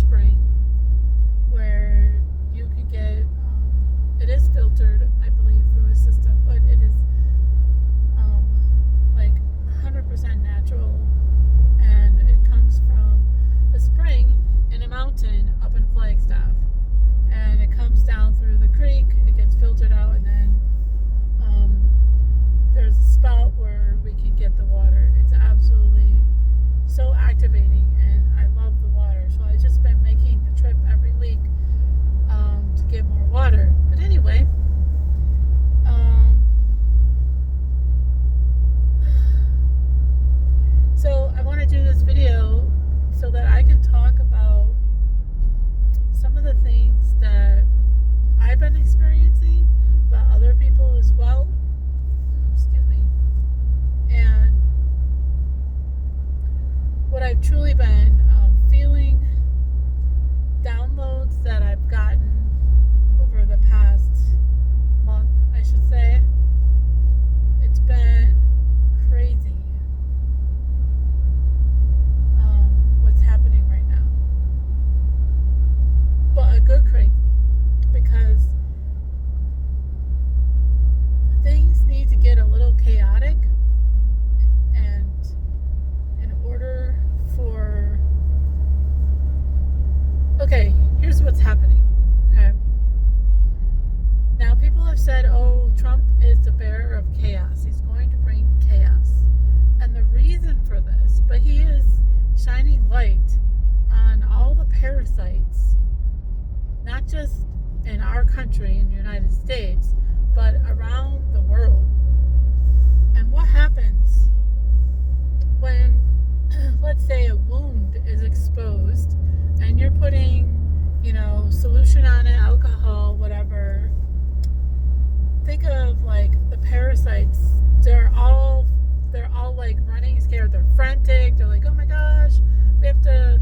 spring where you can get, it is filtered, I believe, through a system, but it is like 100% natural, and it comes from a spring in a mountain up in Flagstaff, and it comes down through the creek, it gets filtered out, and then there's a spout where we can get the water. It's absolutely so activating, and I love the water. So I've just been making the trip every week to get more water. But anyway, so I want to do this video so that I can talk about some of the things that I've been experiencing, but other people as well. Excuse me. And what I've truly been feeling, downloads that I've gotten over the past month, I should say. It's been crazy what's happening right now. But a good crazy, because things need to get a little chaotic, and in order for... Okay, here's what's happening. Okay. Now, people have said, oh, Trump is the bearer of chaos. He's going to bring chaos. And the reason for this, but he is shining light on all the parasites, not just in our country, in the United States, but around the world. And what happens when, let's say, a wound is exposed and you're putting, solution on it, alcohol, whatever. Think of like the parasites. They're all like running scared. They're frantic. They're like, oh my gosh, we have to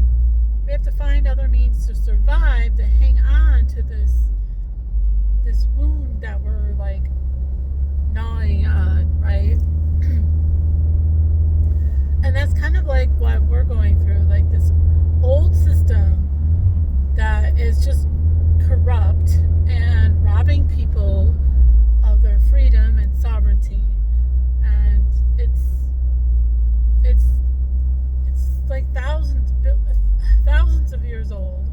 find other means to survive, to hang on to this wound that we're like gnawing on, right? And that's kind of like what we're going through, like this old system that is just corrupt and robbing people of their freedom and sovereignty. And it's like thousands of years old.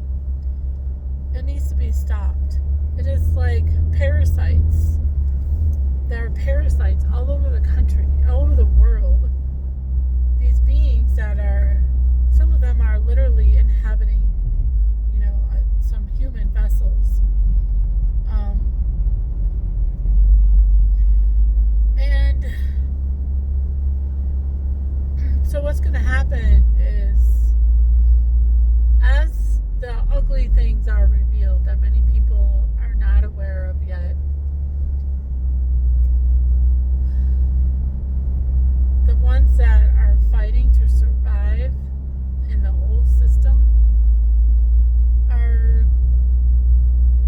It needs to be stopped. It is like parasites. There are parasites all over the country, all over the world. These beings that are, some of them are literally inhabiting, some human vessels. And so what's going to happen is, as the ugly things are revealed that many people are not aware of yet, the ones that are fighting to survive in the old system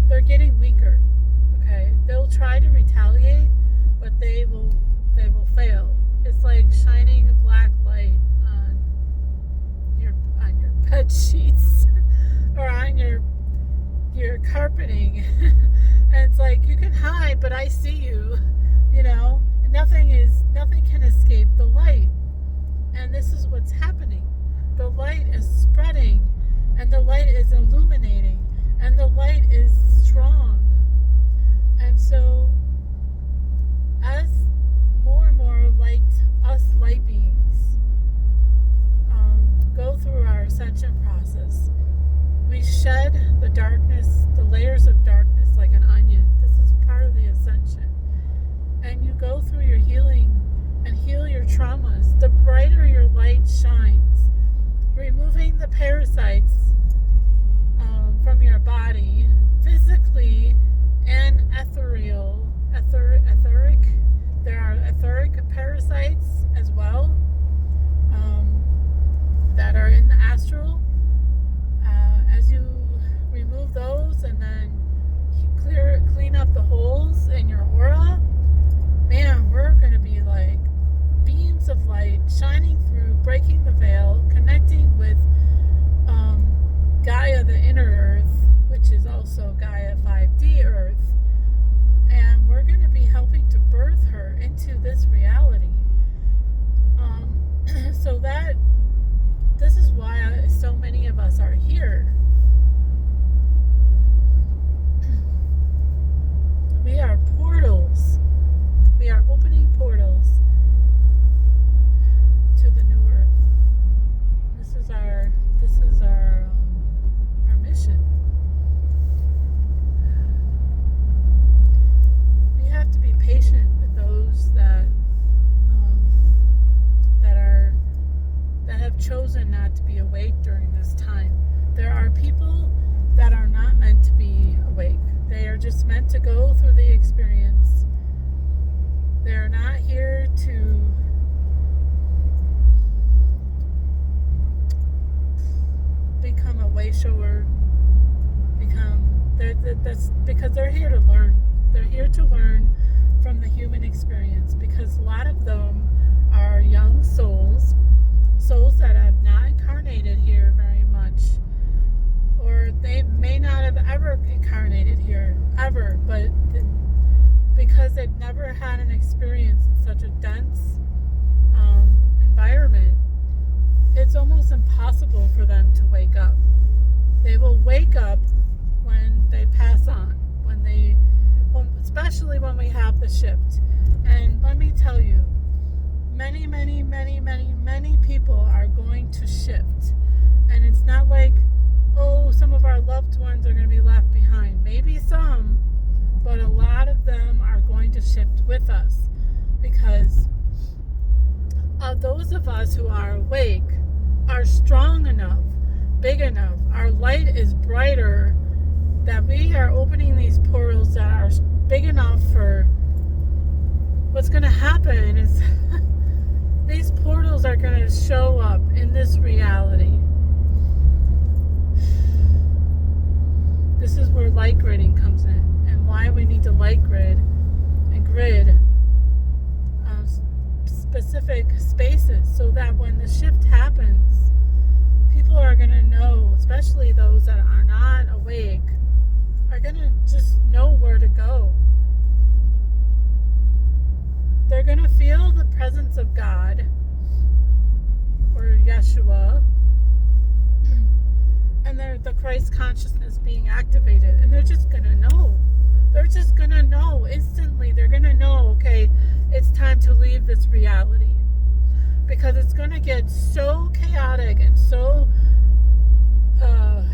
they're getting weaker. Okay, they'll try to retaliate, but they will fail. It's like shining a black light on your bed sheets or on your carpeting, and it's like, you can hide, but I see you. Nothing can escape the light. And this is what's happening. The light is spreading, and the light is illuminating, and the light is strong. And so, as more and more us light beings go through our ascension process, we shed the darkness, the layers of darkness like an onion. This is part of the ascension. And you go through your healing and heal your traumas. The brighter your light shines, removing the parasites from your body, physically and etheric. There are etheric parasites as well. us are here. We are portals. We are opening portals to the new earth. This is our mission. We have to be patient with those that have chosen not to be awake during this time. There are people that are not meant to be awake. They are just meant to go through the experience. They're not here to become a way shower. That's because they're here to learn. They're here to learn from the human experience, because a lot of them are young souls that have not incarnated here very much, or they may not have ever incarnated here ever, but because they've never had an experience in such a dense environment, it's almost impossible for them to wake up. They will wake up when they pass on, especially when we have the shift. And let me tell you, many people are going to shift. And it's not like, oh, some of our loved ones are going to be left behind. Maybe some, but a lot of them are going to shift with us, because those of us who are awake are strong enough, big enough, our light is brighter, that we are opening these portals that are big enough for what's going to happen is these portals are going to show up in this reality. This is where light gridding comes in, and why we need to light grid and grid specific spaces, so that when the shift happens, people are going to know, especially those that are not awake, are going to just know where to go. They're going to feel the presence of God or Yeshua, and the Christ consciousness being activated, and they're just going to know. They're just going to know instantly. They're going to know, okay, it's time to leave this reality, because it's going to get so chaotic and so a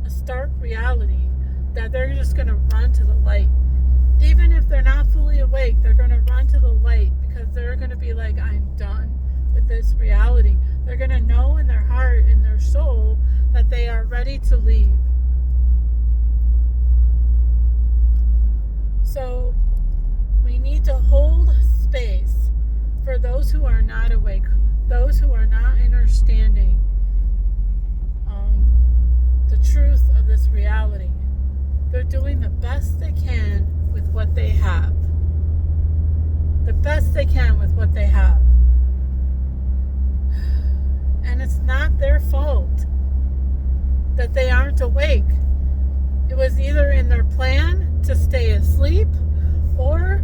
stark reality, that they're just going to run to the light. Even if they're not fully awake, they're going to run to the light, because they're going to be like, I'm done with this reality. They're going to know in their heart, in their soul, that they are ready to leave. So we need to hold space for those who are not awake, those who are not understanding the truth of this reality. They're doing the best they can with what they have. The best they can with what they have. And it's not their fault that they aren't awake. It was either in their plan to stay asleep, or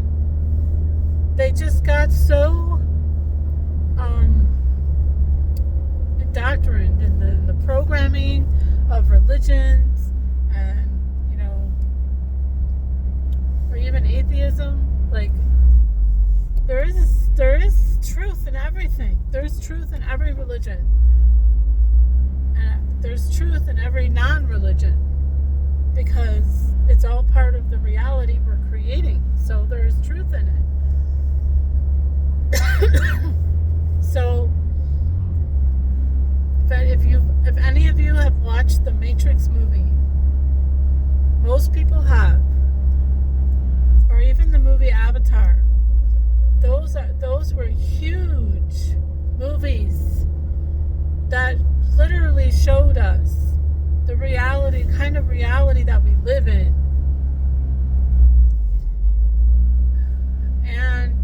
they just got so indoctrined in the programming of religions, and or even atheism. Like, there is truth in everything. There's truth in every religion, and there's truth in every non-religion, because it's all part of the reality we're creating. So there's truth in it. So if any of you have watched the Matrix movie, most people have, or even the movie Avatar, those were huge movies that literally showed us the reality, kind of reality that we live in. And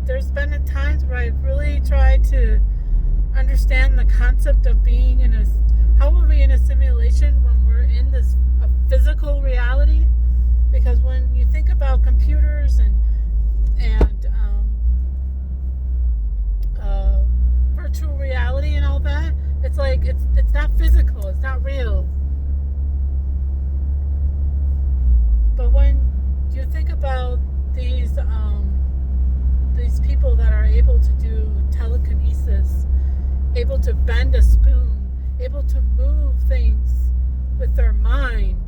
there's been times where I've really tried to understand the concept of being how are we in a simulation when we're in this physical reality? Because when you think about computers and virtual reality able to bend a spoon, able to move things with their mind,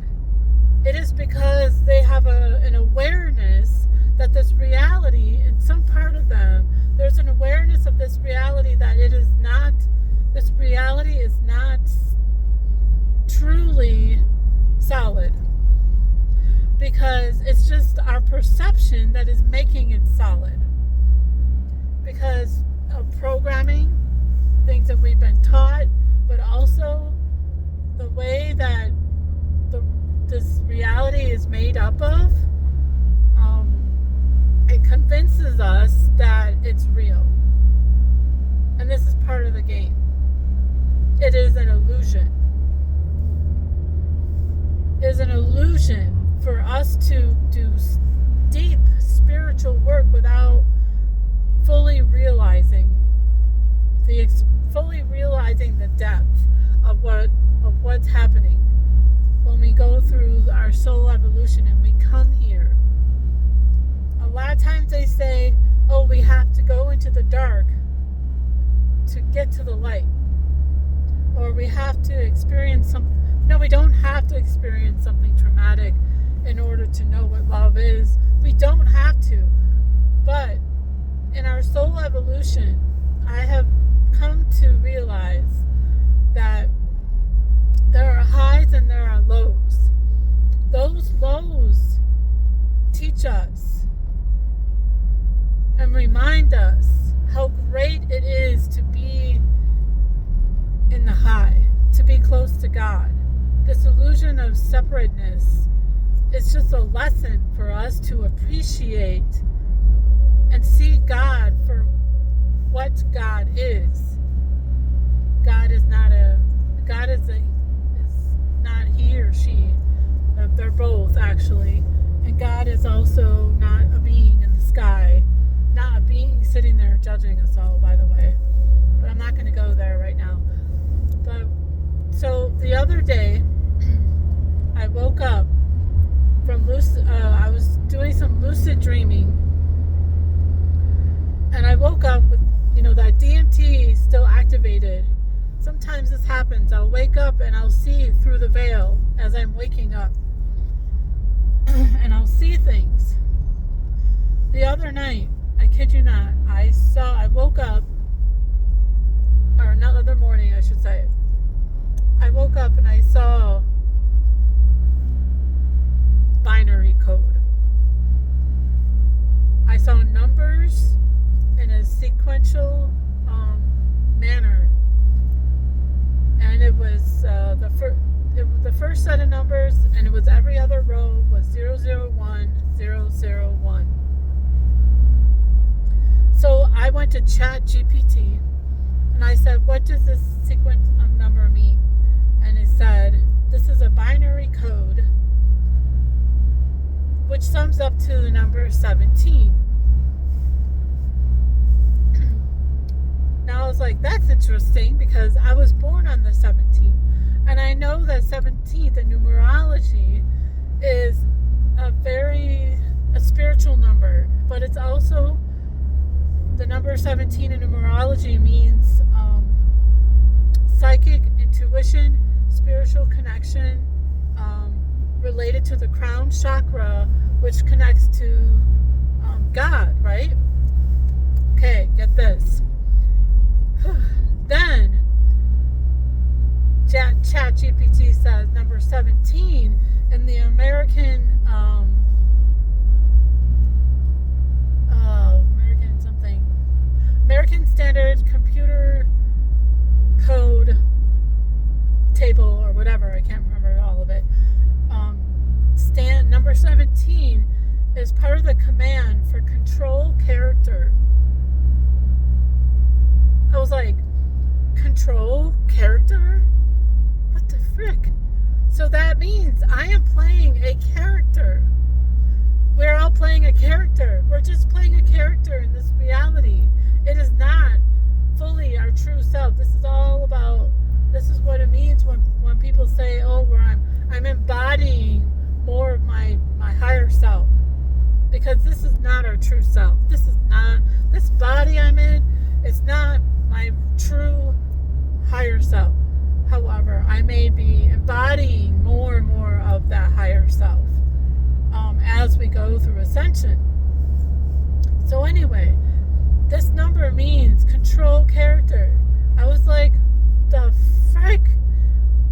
it is because they have an awareness that this reality, in some part of them, there's an awareness of this reality that this reality is not truly solid. Because it's just our perception that is making it solid. Because of programming, things that we've been taught, but also the way that this reality is made up of, it convinces us that it's real. And this is part of the game. It is an illusion. It is an illusion for us to do deep spiritual work without fully realizing the depth of what's happening when we go through our soul evolution and we come here. A lot of times they say, oh, we have to go into the dark to get to the light, or we have to experience something. No, we don't have to experience something traumatic in order to know what love is. We don't have to. But in our soul evolution, I have come to realize that there are highs and there are lows. Those lows teach us and remind us how great it is to be in the high, to be close to God. This illusion of separateness is just a lesson for us to appreciate and see God for what God is. God is not he or she. They're both, actually. And God is also not a being in the sky, not a being sitting there judging us all, by the way. But I'm not going to go there right now. But so the other day, I woke up from I was doing some lucid dreaming, and I woke up with, that DMT still activated. Sometimes this happens. I'll wake up and I'll see through the veil as I'm waking up, and I'll see things. The other night, I kid you not, I woke up, or another morning, I should say. I woke up and I saw binary code. I saw numbers in a sequential manner, and it was the first set of numbers, and it was every other row was 001, 001. So I went to Chat GPT and I said, what does this sequence of number mean? And it said, this is a binary code which sums up to the number 17. Now I was like, that's interesting, because I was born on the 17th. And I know that 17th in numerology is a spiritual number, but it's also, the number 17 in numerology means psychic, intuition, spiritual connection, related to the crown chakra, which connects to God, right? Okay, get this. Then Chat GPT says number 17 in the American American Standard Computer Code table or whatever, I can't remember all of it. Number 17 is part of the command for control character. I was like, control character? What the frick? So that means I am playing a character. We're all playing a character. We're just playing a character in this reality. It is not fully our true self. This is what it means when people say, oh, I'm embodying more of my higher self. Because this is not our true self. This body I'm in, it's not my true Ascension. So anyway, this number means control character. I was like, the frick?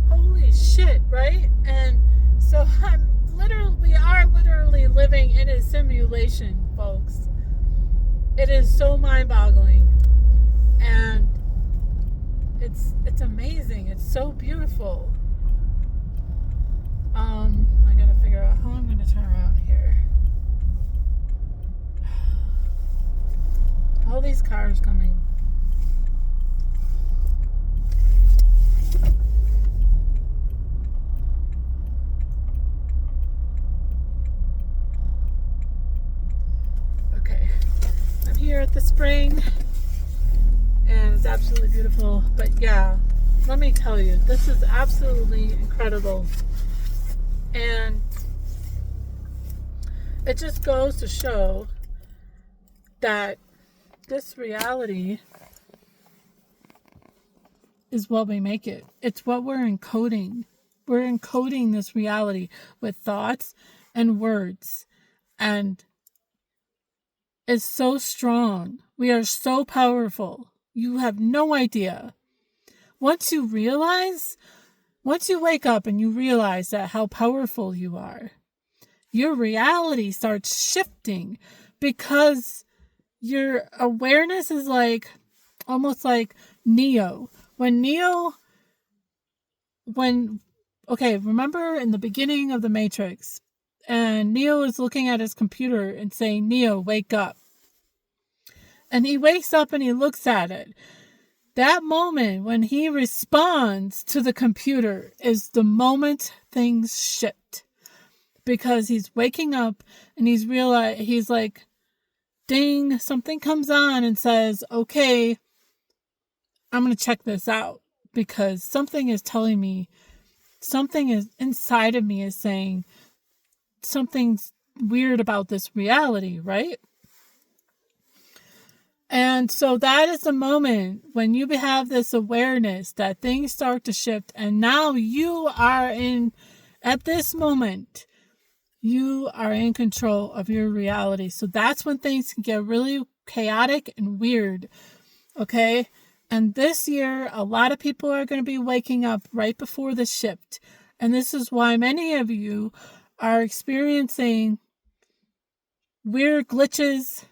Holy shit, right? And so we are literally living in a simulation, folks. It is so mind-boggling. And it's amazing. It's so beautiful. I gotta figure out how I'm gonna turn around here. All these cars coming. Okay, I'm here at the spring, and it's absolutely beautiful. But yeah, let me tell you, this is absolutely incredible. And it just goes to show that this reality is what we make it. It's what we're encoding. We're encoding this reality with thoughts and words. And it's so strong. We are so powerful. You have no idea. Once you wake up and you realize that how powerful you are, your reality starts shifting because your awareness is like, almost like Neo. Remember in the beginning of the Matrix, and Neo is looking at his computer and saying, Neo, wake up. And he wakes up and he looks at it. That moment when he responds to the computer is the moment things shift. Because he's waking up and he's like, ding, something comes on and says, okay, I'm going to check this out. Because something is telling me, something is inside of me is saying, something's weird about this reality, right? And so that is the moment when you have this awareness that things start to shift. And now at this moment, you are in control of your reality. So that's when things can get really chaotic and weird. Okay? And this year, a lot of people are going to be waking up right before the shift. And this is why many of you are experiencing weird glitches,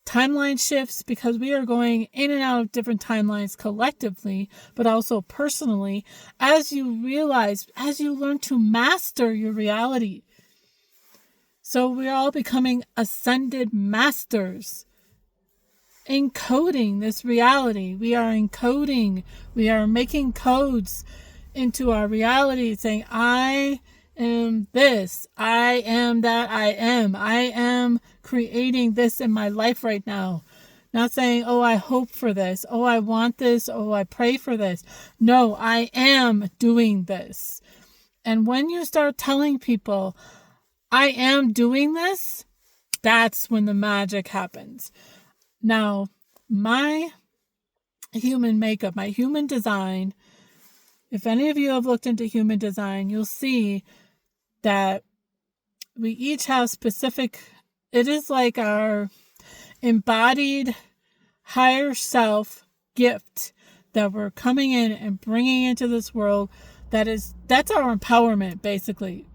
timeline shifts, because we are going in and out of different timelines collectively, but also personally, as you learn to master your reality. So we're all becoming ascended masters, encoding this reality. We are making codes into our reality saying, I am this, I am that, I am creating this in my life right now. Not saying, oh, I hope for this, oh, I want this, oh, I pray for this. No, I am doing this. And when you start telling people, I am doing this, that's when the magic happens. Now, my human makeup, my human design, if any of you have looked into human design, you'll see that we each have specific, it is like our embodied higher self gift that we're coming in and bringing into this world. That's our empowerment, basically.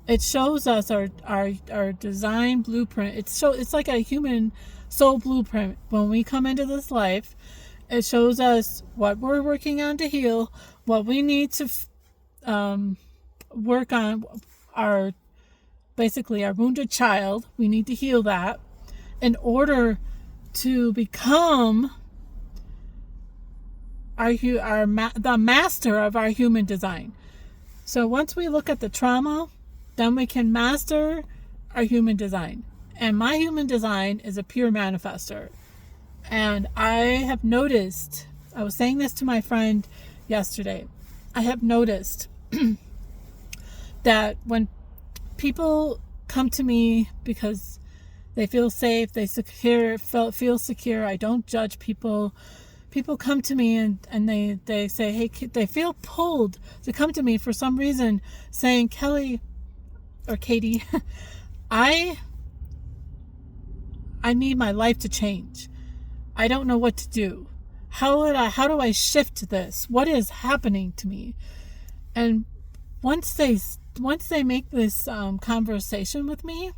It shows us our design blueprint. It's like a human soul blueprint. When we come into this life, it shows us what we're working on to heal, what we need to work on, our wounded child. We need to heal that in order to become the master of our human design. So once we look at the trauma, then we can master our human design. And my human design is a pure manifester. And I have noticed, I was saying this to my friend yesterday, I have noticed that when people come to me because they feel safe, they feel secure, I don't judge people. People come to me and they say, hey, they feel pulled to come to me for some reason saying, Kelly or Katie, I need my life to change. I don't know what to do. How do I shift this? What is happening to me? And once they make this conversation with me,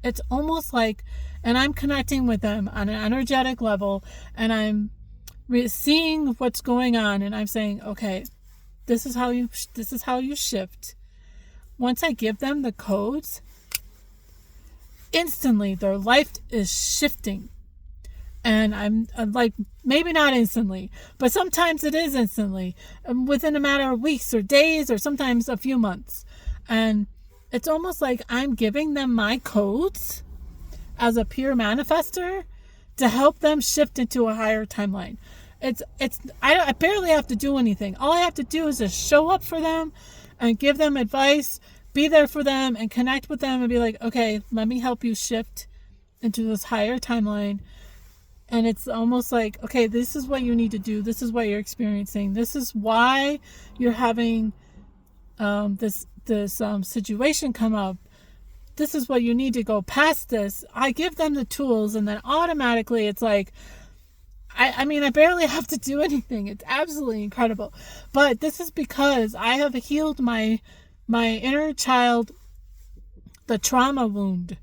it's almost like, and I'm connecting with them on an energetic level, and I'm seeing what's going on, and I'm saying, okay, this is how you shift. Once I give them the codes, instantly their life is shifting. And I'm like, maybe not instantly, but sometimes it is instantly, within a matter of weeks or days, or sometimes a few months. And it's almost like I'm giving them my codes as a peer manifester to help them shift into a higher timeline. I barely have to do anything. All I have to do is just show up for them and give them advice, be there for them, and connect with them and be like, okay, let me help you shift into this higher timeline. And it's almost like, okay, this is what you need to do. This is what you're experiencing. This is why you're having this situation come up. This is what you need to go past this. I give them the tools, and then automatically it's like, I mean, I barely have to do anything. It's absolutely incredible. But this is because I have healed my inner child, the trauma wound.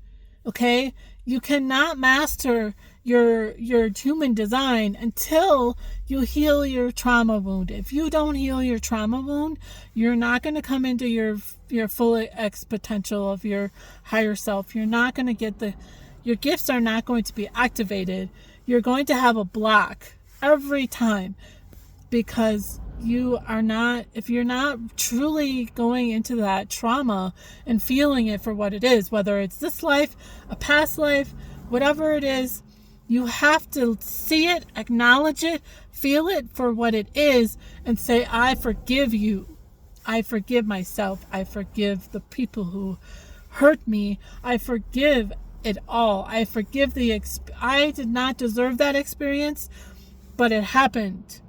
Okay? You cannot master your human design until you heal your trauma wound. If you don't heal your trauma wound, you're not going to come into your full X potential of your higher self. You're not going to get your gifts are not going to be activated. You're going to have a block every time, because if you're not truly going into that trauma and feeling it for what it is, whether it's this life, a past life, whatever it is, you have to see it, acknowledge it, feel it for what it is, and say, I forgive you. I forgive myself. I forgive the people who hurt me. I forgive it all. I forgive I did not deserve that experience, but it happened.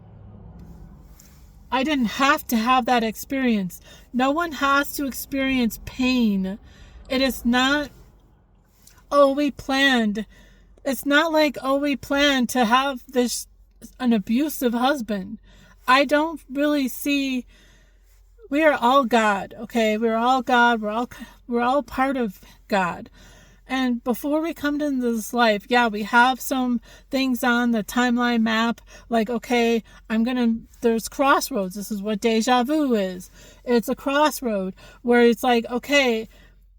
I didn't have to have that experience. No one has to experience pain. It is not, we planned. It's not like, we planned to have an abusive husband. I don't really see, we are all God, okay? We're all God. We're all part of God. And before we come into this life, we have some things on the timeline map, like, okay, there's crossroads. This is what deja vu is. It's a crossroad where it's like, okay,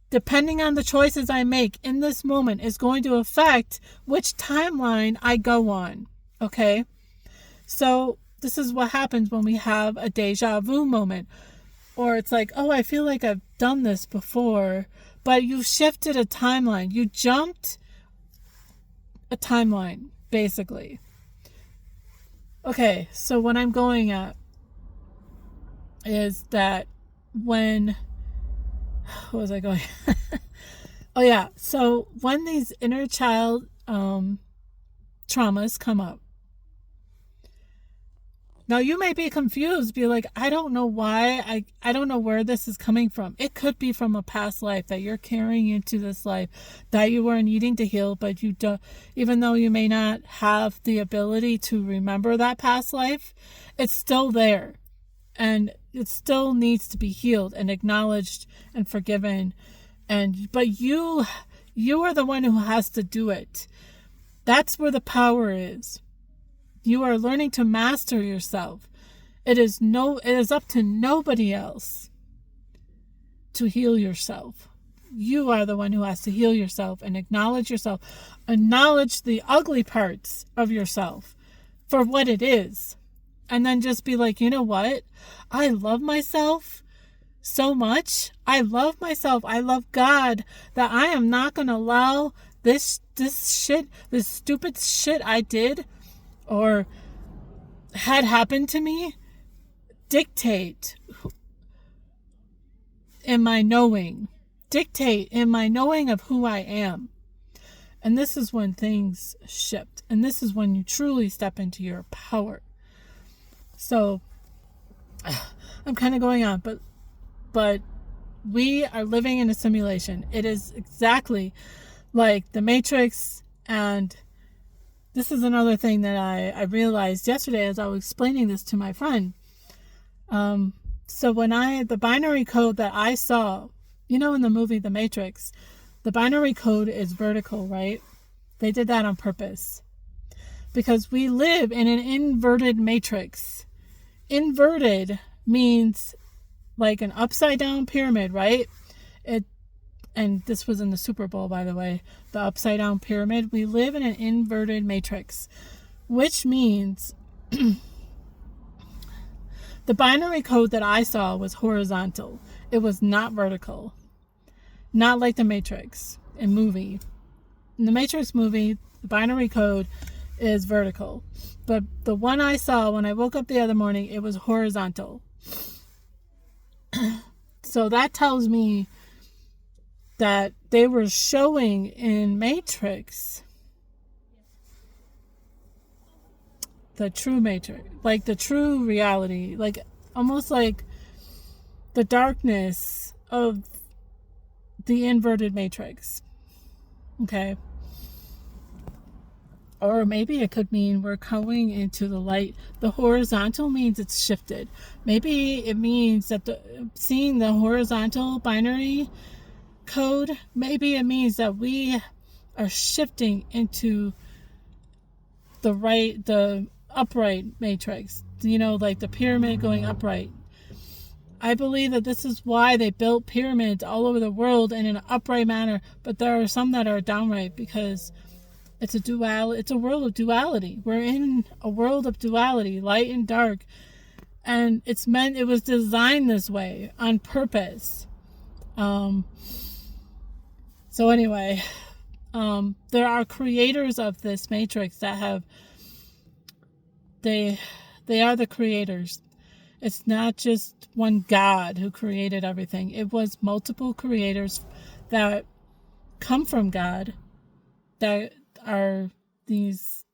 depending on the choices I make in this moment is going to affect which timeline I go on, okay? So this is what happens when we have a deja vu moment. Or it's like, I feel like I've done this before. But you shifted a timeline. You jumped a timeline, basically. Okay, so what I'm going at is that what was I going? So when these inner child traumas come up, now you may be confused, be like, I don't know why, I don't know where this is coming from. It could be from a past life that you're carrying into this life that you were needing to heal, but you don't, even though you may not have the ability to remember that past life, it's still there. And it still needs to be healed and acknowledged and forgiven. But you are the one who has to do it. That's where the power is. You are learning to master yourself. It is up to nobody else to heal yourself. You are the one who has to heal yourself and acknowledge yourself. Acknowledge the ugly parts of yourself for what it is. And then just be like, you know what? I love myself so much. I love myself. I love God, that I am not going to allow this stupid shit I did or had happened to me dictate in my knowing of who I am. And this is when things shift. And this is when you truly step into your power. So I'm kind of going on, but We are living in a simulation. It is exactly like the Matrix. And this is another thing that I realized yesterday as I was explaining this to my friend. So when the binary code that I saw, in the movie The Matrix, the binary code is vertical, right? They did that on purpose because we live in an inverted matrix. Inverted means like an upside down pyramid, right? And this was in the Super Bowl, by the way, the upside down pyramid. We live in an inverted matrix, which means the binary code that I saw was horizontal. It was not vertical. Not like the Matrix movie. In the Matrix movie, the binary code is vertical. But the one I saw when I woke up the other morning, it was horizontal. So that tells me that they were showing in Matrix the true Matrix, like the true reality, like almost like the darkness of the inverted matrix. Okay. Or maybe it could mean we're going into the light. The horizontal means it's shifted. Maybe it means that seeing the horizontal binary code, maybe it means that we are shifting into the upright matrix. Like the pyramid going upright. I believe that this is why they built pyramids all over the world in an upright manner, but there are some that are downright because it's a world of duality. We're in a world of duality, light and dark. And it was designed this way on purpose. So anyway, there are creators of this matrix that they are the creators. It's not just one God who created everything. It was multiple creators that come from God, that are these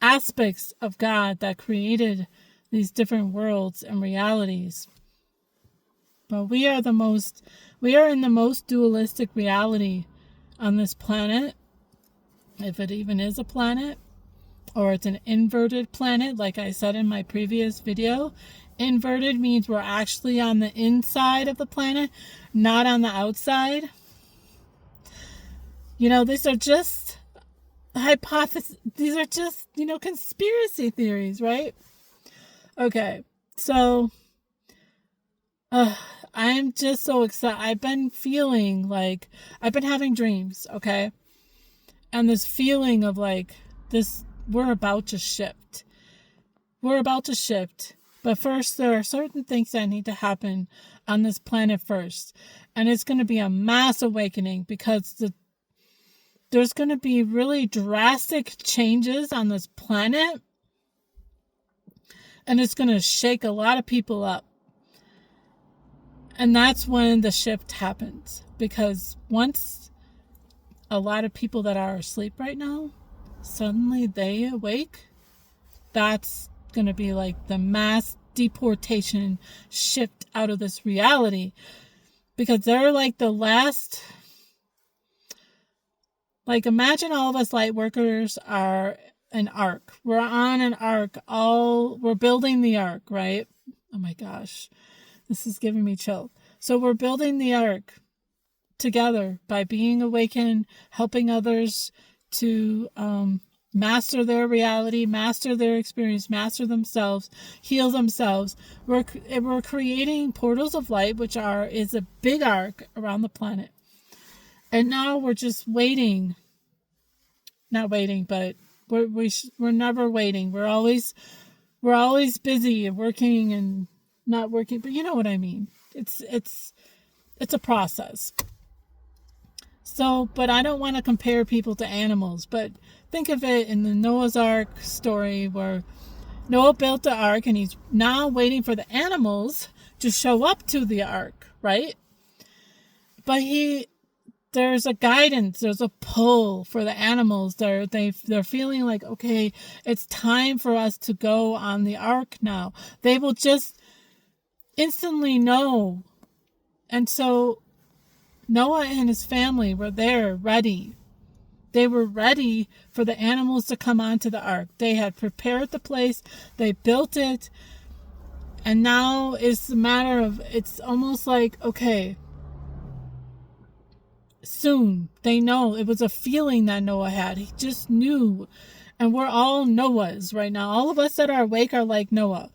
aspects of God that created these different worlds and realities. But we are in the most dualistic reality on this planet, if it even is a planet, or it's an inverted planet, like I said in my previous video. Inverted means we're actually on the inside of the planet, not on the outside. These are just hypotheses. These are just, conspiracy theories, right? Okay, so I'm just so excited. I've been feeling like I've been having dreams, okay? And this feeling of like this, we're about to shift. We're about to shift. But first, there are certain things that need to happen on this planet first. And it's going to be a mass awakening because there's going to be really drastic changes on this planet. And it's going to shake a lot of people up. And that's when the shift happens. Because once a lot of people that are asleep right now, suddenly they awake, that's going to be like the mass deportation shift out of this reality, because they're like the last, like imagine all of us light workers are an arc. We're on an arc, we're building the arc, right? Oh my gosh, this is giving me chill. So we're building the arc together by being awakened, helping others to master their reality, master their experience, master themselves, heal themselves. We're creating portals of light, which is a big arc around the planet. And now we're just waiting. Not waiting, but we're never waiting. We're always busy and working and not working, but you know what I mean. It's a process. So, but I don't want to compare people to animals, but think of it in the Noah's Ark story where Noah built the ark and he's now waiting for the animals to show up to the ark, right? But there's a guidance, there's a pull for the animals. They're feeling like, okay, it's time for us to go on the ark now. They will just instantly know. And so Noah and his family were there ready. They were ready for the animals to come onto the ark. They had prepared the place. They built it. And now it's a matter of, it's almost like, okay, soon. They know. It was a feeling that Noah had. He just knew. And we're all Noahs right now. All of us that are awake are like Noah.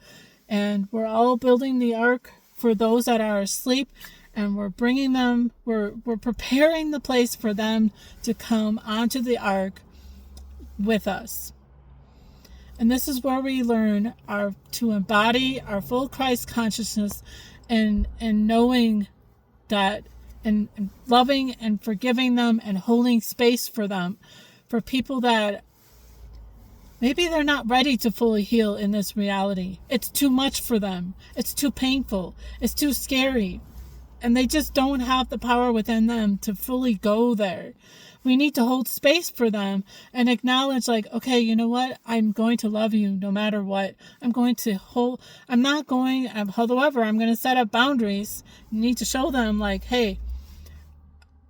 And we're all building the ark for those that are asleep. And we're bringing them, we're preparing the place for them to come onto the ark with us. And this is where we learn to embody our full Christ consciousness and knowing that, and loving and forgiving them and holding space for them, for people that maybe they're not ready to fully heal in this reality. It's too much for them. It's too painful. It's too scary. And they just don't have the power within them to fully go there. We need to hold space for them and acknowledge, like, okay, you know what? I'm going to love you no matter what. However, I'm going to set up boundaries. You need to show them, like, hey,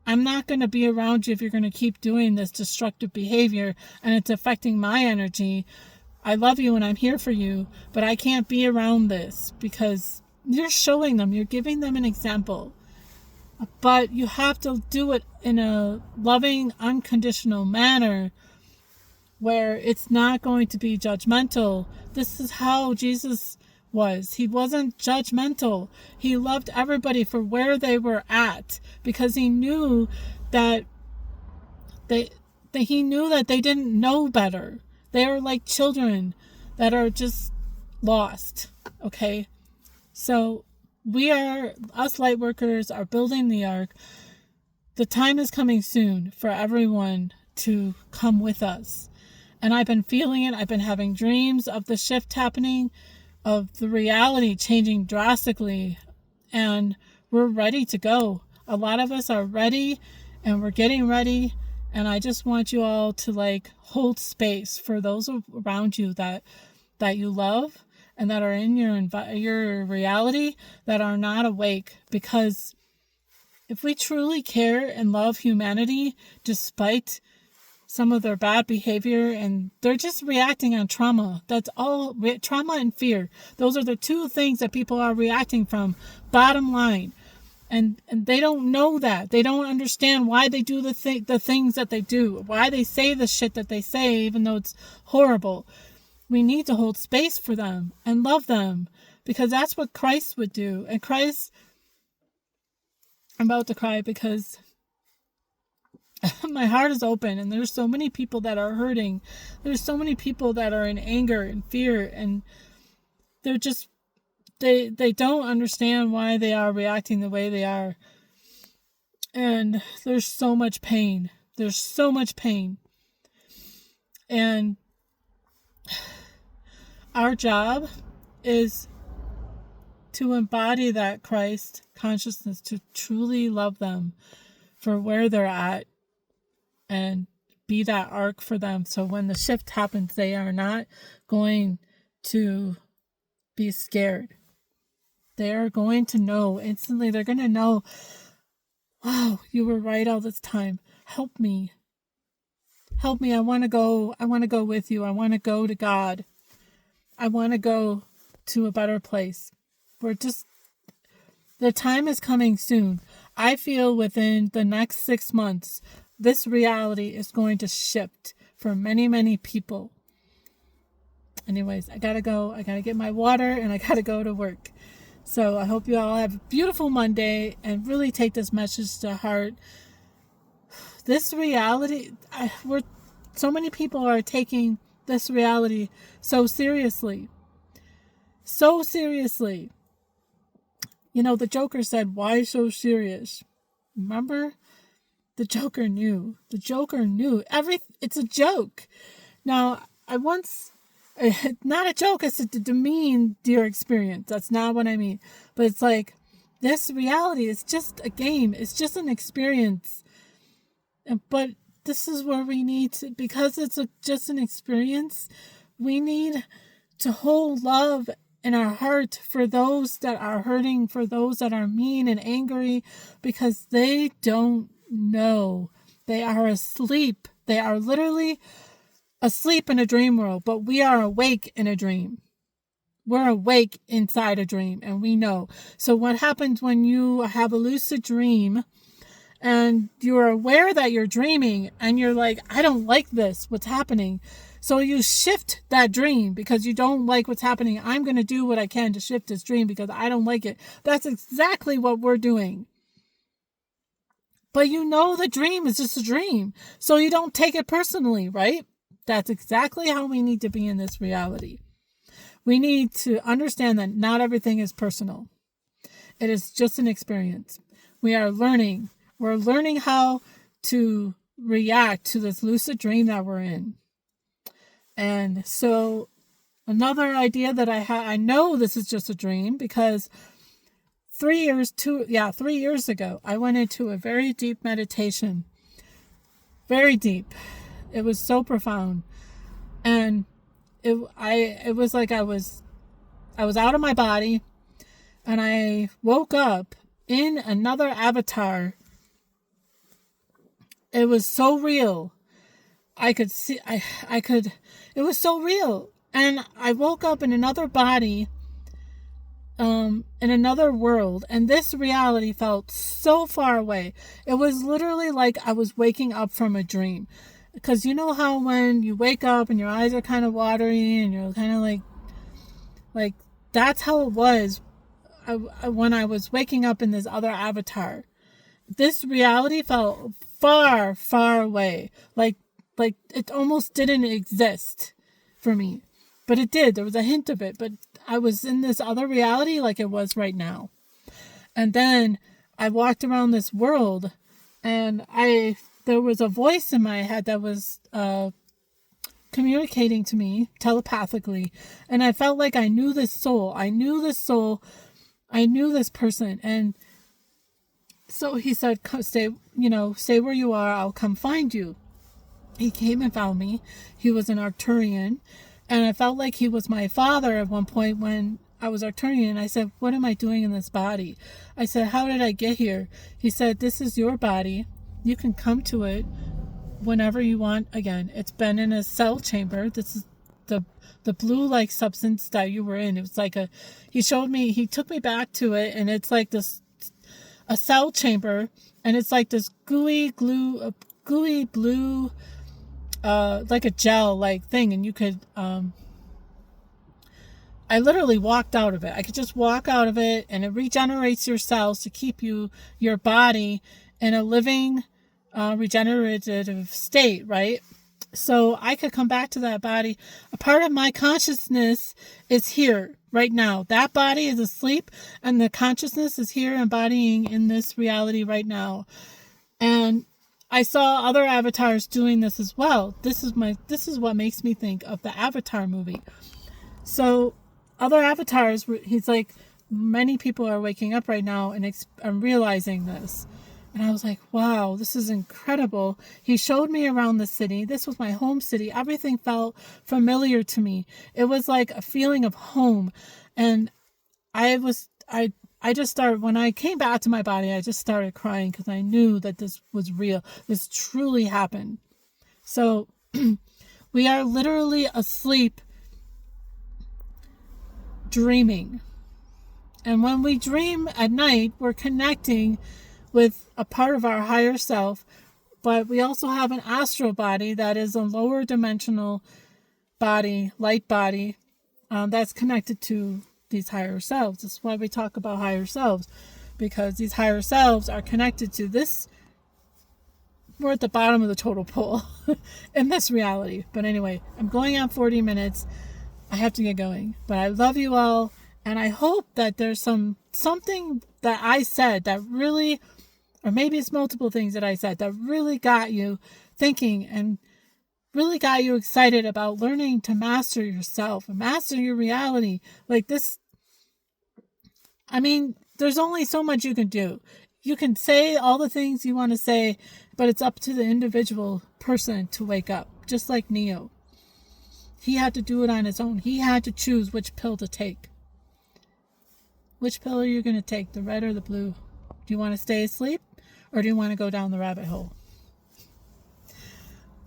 I'm not going to be around you if you're going to keep doing this destructive behavior and it's affecting my energy. I love you and I'm here for you, but I can't be around this, because you're showing them, you're giving them an example. But you have to do it in a loving, unconditional manner where it's not going to be judgmental. This is how Jesus was. He wasn't judgmental. He loved everybody for where they were at, because he knew that they didn't know better. They are like children that are just lost. Okay? So us Lightworkers are building the ark. The time is coming soon for everyone to come with us. And I've been feeling it. I've been having dreams of the shift happening, of the reality changing drastically. And we're ready to go. A lot of us are ready and we're getting ready. And I just want you all to hold space for those around you that you love and that are in your reality, that are not awake. Because if we truly care and love humanity, despite some of their bad behavior, and they're just reacting on trauma. That's all. Trauma and fear. Those are the two things that people are reacting from. Bottom line. And they don't know that. They don't understand why they do the things that they do. Why they say the shit that they say, even though it's horrible. We need to hold space for them and love them, because that's what Christ would do. And Christ, I'm about to cry because my heart is open and there's so many people that are hurting. There's so many people that are in anger and fear, and they're just, they don't understand why they are reacting the way they are. And there's so much pain. There's so much pain. And our job is to embody that Christ consciousness, to truly love them for where they're at and be that ark for them. So when the shift happens, they are not going to be scared. They are going to know instantly. They're going to know, wow, you were right all this time. Help me. Help me. I want to go. I want to go with you. I want to go to God. I want to go to a better place. The time is coming soon. I feel within the next 6 months, this reality is going to shift for many, many people. Anyways, I gotta go. I gotta get my water and I gotta go to work. So I hope you all have a beautiful Monday and really take this message to heart. This reality, so many people are taking this reality so seriously. So seriously. You know, the Joker said, why so serious? Remember? The Joker knew. The Joker knew. It's a joke. Now, not a joke as to demean your experience. That's not what I mean. But it's like, this reality is just a game. It's just an experience. But this is where we need to, because it's just an experience, we need to hold love in our heart for those that are hurting, for those that are mean and angry, because they don't know. They are asleep. They are literally asleep in a dream world, but we are awake in a dream. We're awake inside a dream, and we know. So what happens when you have a lucid dream and you're aware that you're dreaming and you're like, I don't like this, what's happening? So you shift that dream because you don't like what's happening. I'm going to do what I can to shift this dream because I don't like it. That's exactly what we're doing. But you know the dream is just a dream. So you don't take it personally, right? That's exactly how we need to be in this reality. We need to understand that not everything is personal. It is just an experience. We are learning. We're learning how to react to this lucid dream that we're in. And so another idea that I know this is just a dream because 3 years ago, I went into a very deep meditation. Very deep. It was so profound. And it was like I was out of my body, and I woke up in another avatar. It was so real. I could see, it was so real. And I woke up in another body, in another world, and this reality felt so far away. It was literally like I was waking up from a dream. Because you know how when you wake up and your eyes are kind of watery and you're kind of like that's how it was when I was waking up in this other avatar. This reality felt far, far away. Like it almost didn't exist for me. But it did. There was a hint of it. But I was in this other reality like it was right now. And then I walked around this world, and there was a voice in my head that was communicating to me telepathically. And I felt like I knew this soul. I knew this soul. I knew this person. And so he said, stay where you are. I'll come find you. He came and found me. He was an Arcturian. And I felt like he was my father at one point when I was Arcturian. I said, what am I doing in this body? I said, how did I get here? He said, this is your body. You can come to it whenever you want again. It's been in a cell chamber. This is the blue-like substance that you were in. It was like he took me back to it, and it's like a cell chamber, and it's like this gooey blue, like a gel-like thing, and you could, I literally walked out of it. I could just walk out of it, and it regenerates your cells to keep your body in a living, regenerative state, right? So I could come back to that body. A part of my consciousness is here right now. That body is asleep, and the consciousness is here embodying in this reality right now. And I saw other avatars doing this as well. This is what makes me think of the Avatar movie. So other avatars, he's like, many people are waking up right now and I'm realizing this. And I was like, wow, this is incredible. He showed me around the city. This was my home city. Everything felt familiar to me. It was like a feeling of home. And I just started, when I came back to my body, I just started crying because I knew that this was real. This truly happened. So we are literally asleep, dreaming. And when we dream at night, we're connecting with a part of our higher self, but we also have an astral body that is a lower dimensional body, light body, that's connected to these higher selves. That's why we talk about higher selves, because these higher selves are connected to this. We're at the bottom of the total pole in this reality. But anyway, I'm going on 40 minutes. I have to get going. But I love you all, and I hope that there's something that I said that really, or maybe it's multiple things that I said that really got you thinking and really got you excited about learning to master yourself and master your reality. Like this, I mean, there's only so much you can do. You can say all the things you want to say, but it's up to the individual person to wake up. Just like Neo. He had to do it on his own. He had to choose which pill to take. Which pill are you going to take, the red or the blue? Do you want to stay asleep or do you want to go down the rabbit hole?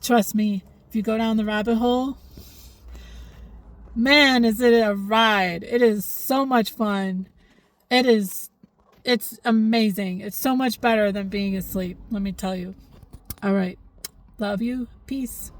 Trust me, if you go down the rabbit hole, man, is it a ride. It is so much fun. It's amazing. It's so much better than being asleep, let me tell you. All right. Love you. Peace.